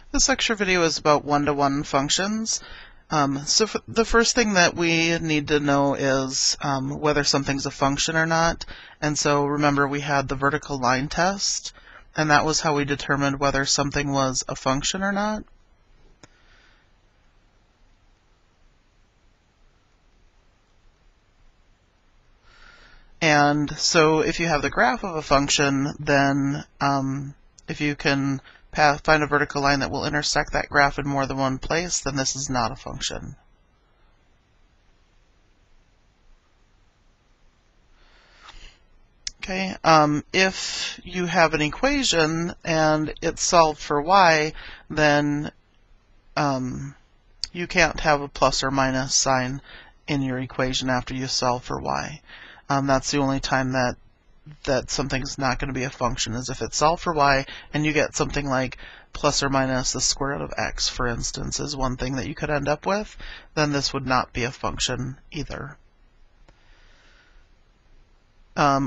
This lecture video is about one-to-one functions. So the first thing that we need to know is whether something's a function or not. And so remember we had the vertical line test, and that was how we determined whether something was a function or not. And so if you have the graph of a function, then if you can find a vertical line that will intersect that graph in more than one place, then this is not a function. Okay, if you have an equation and it's solved for y, then you can't have a plus or minus sign in your equation after you solve for y. That's the only time that something's not going to be a function, is if it's solved for y and you get something like plus or minus the square root of x, for instance, is one thing that you could end up with, then this would not be a function either.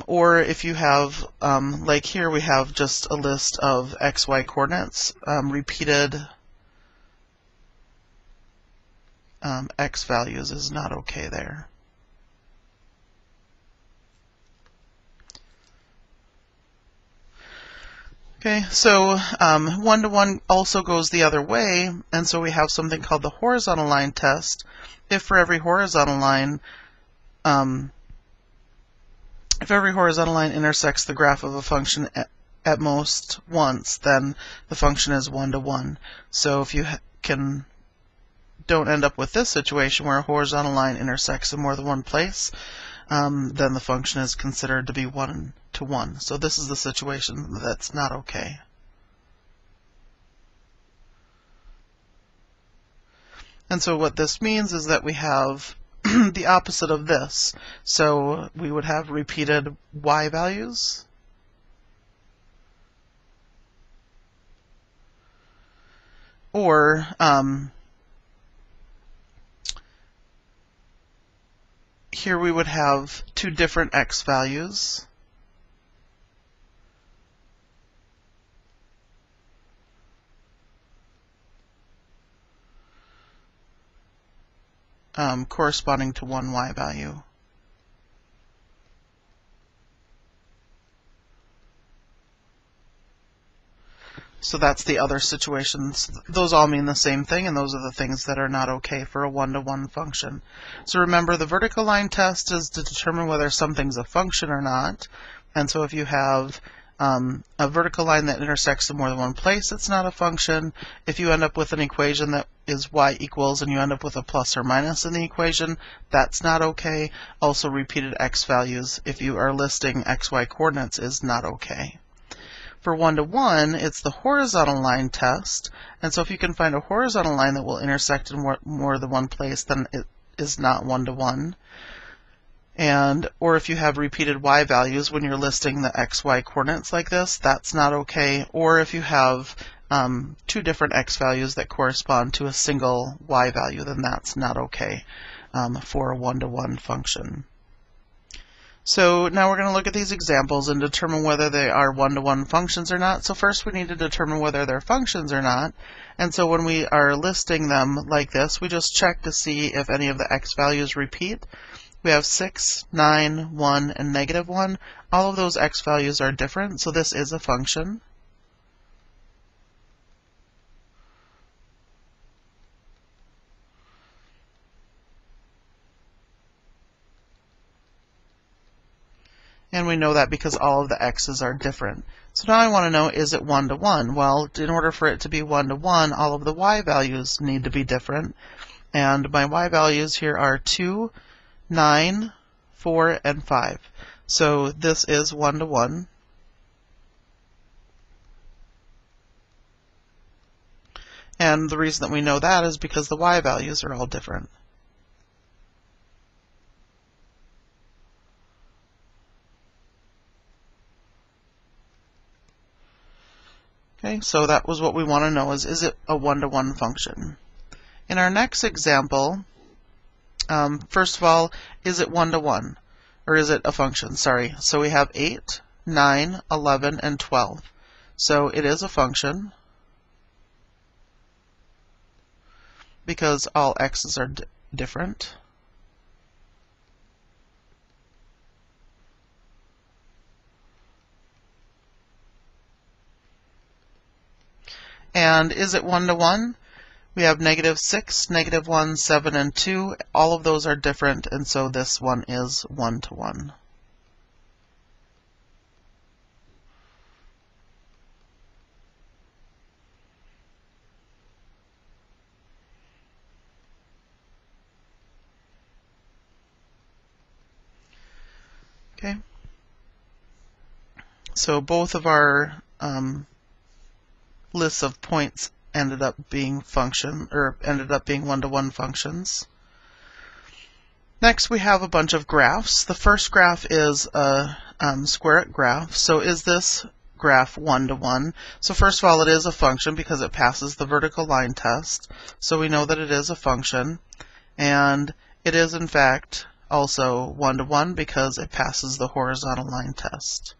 Or if you have, like here we have just a list of xy coordinates, repeated x values is not okay there. Okay, so one-to-one also goes the other way, and so we have something called the horizontal line test. If for every horizontal line, intersects the graph of a function at most once, then the function is one-to-one. So if you don't end up with this situation where a horizontal line intersects in more than one place, then the function is considered to be one-to-one. So this is the situation that's not okay. And so what this means is that we have the opposite of this. So we would have repeated y values. Or here we would have two different x values. Corresponding to one y value. So that's the other situations. Those all mean the same thing, and those are the things that are not okay for a one-to-one function. So remember, the vertical line test is to determine whether something's a function or not. And so if you have a vertical line that intersects in more than one place, it's not a function. If you end up with an equation that is y equals and you end up with a plus or minus in the equation, that's not okay. Also, repeated x values, if you are listing xy coordinates, is not okay. For one-to-one, it's the horizontal line test, and so if you can find a horizontal line that will intersect in more than one place, then it is not one-to-one. Or if you have repeated y values when you're listing the xy coordinates like this, that's not okay. Or if you have two different x values that correspond to a single y value, then that's not okay for a one-to-one function. So now we're going to look at these examples and determine whether they are one-to-one functions or not. So first we need to determine whether they're functions or not. And so when we are listing them like this, we just check to see if any of the x values repeat. We have 6, 9, 1, and -1. All of those x values are different, so this is a function. And we know that because all of the x's are different. So now I want to know, is it one-to-one? Well, in order for it to be one-to-one, all of the y values need to be different. And my y values here are 2, 9, 4, and 5. So this is one-to-one. And the reason that we know that is because the y values are all different. Okay, so that was what we want to know, is it a one-to-one function? In our next example, first of all, is it one-to-one? Or is it a function? Sorry. So we have 8, 9, 11, and 12. So it is a function. because all x's are different. And is it 1 to 1? We have -6, -1, 7, and 2. All of those are different, and so this one is 1 to 1. Okay. So both of our lists of points ended up being 1-to-1 functions. Next, we have a bunch of graphs. The first graph is a square-it graph. So is this graph 1-to-1? So first of all, it is a function because it passes the vertical line test. So we know that it is a function. And it is, in fact, also 1-to-1 because it passes the horizontal line test.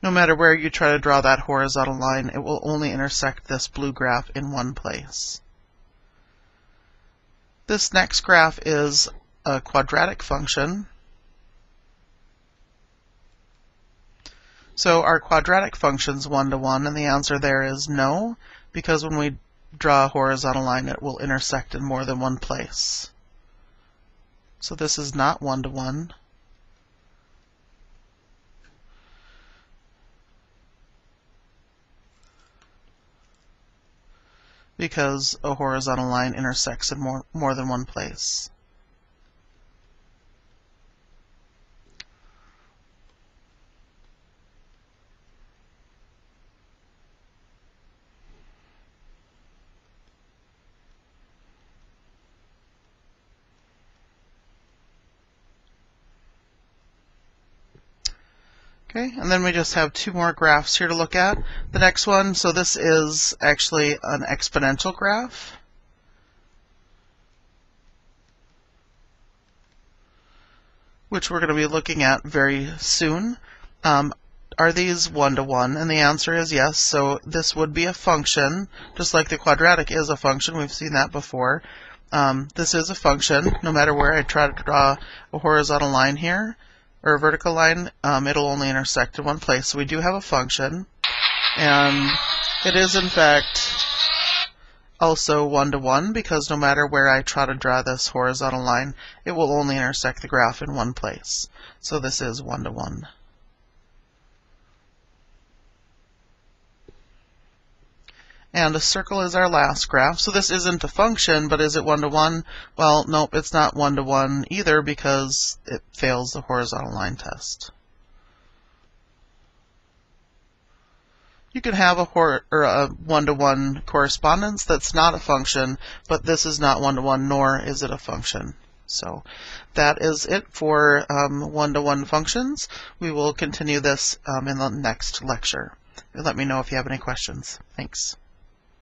No matter where you try to draw that horizontal line, it will only intersect this blue graph in one place. This next graph is a quadratic function. So our quadratic function's 1-to-1, and the answer there is no, because when we draw a horizontal line, it will intersect in more than one place. So this is not 1-to-1. Because a horizontal line intersects in more than one place. Okay, and then we just have two more graphs here to look at. The next one, so this is actually an exponential graph. Which we're going to be looking at very soon. Are these 1-to-1? And the answer is yes. So this would be a function, just like the quadratic is a function. We've seen that before. This is a function. No matter where I try to draw a horizontal line here, or a vertical line, it'll only intersect in one place. So we do have a function, and it is in fact also 1-to-1 because no matter where I try to draw this horizontal line, it will only intersect the graph in one place. So this is 1-to-1. And a circle is our last graph. So this isn't a function, but is it 1-to-1? Well, nope, it's not 1-to-1 either because it fails the horizontal line test. You can have a 1-to-1 correspondence that's not a function, but this is not 1-to-1, nor is it a function. So that is it for 1-to-1 functions. We will continue this in the next lecture. Let me know if you have any questions. Thanks.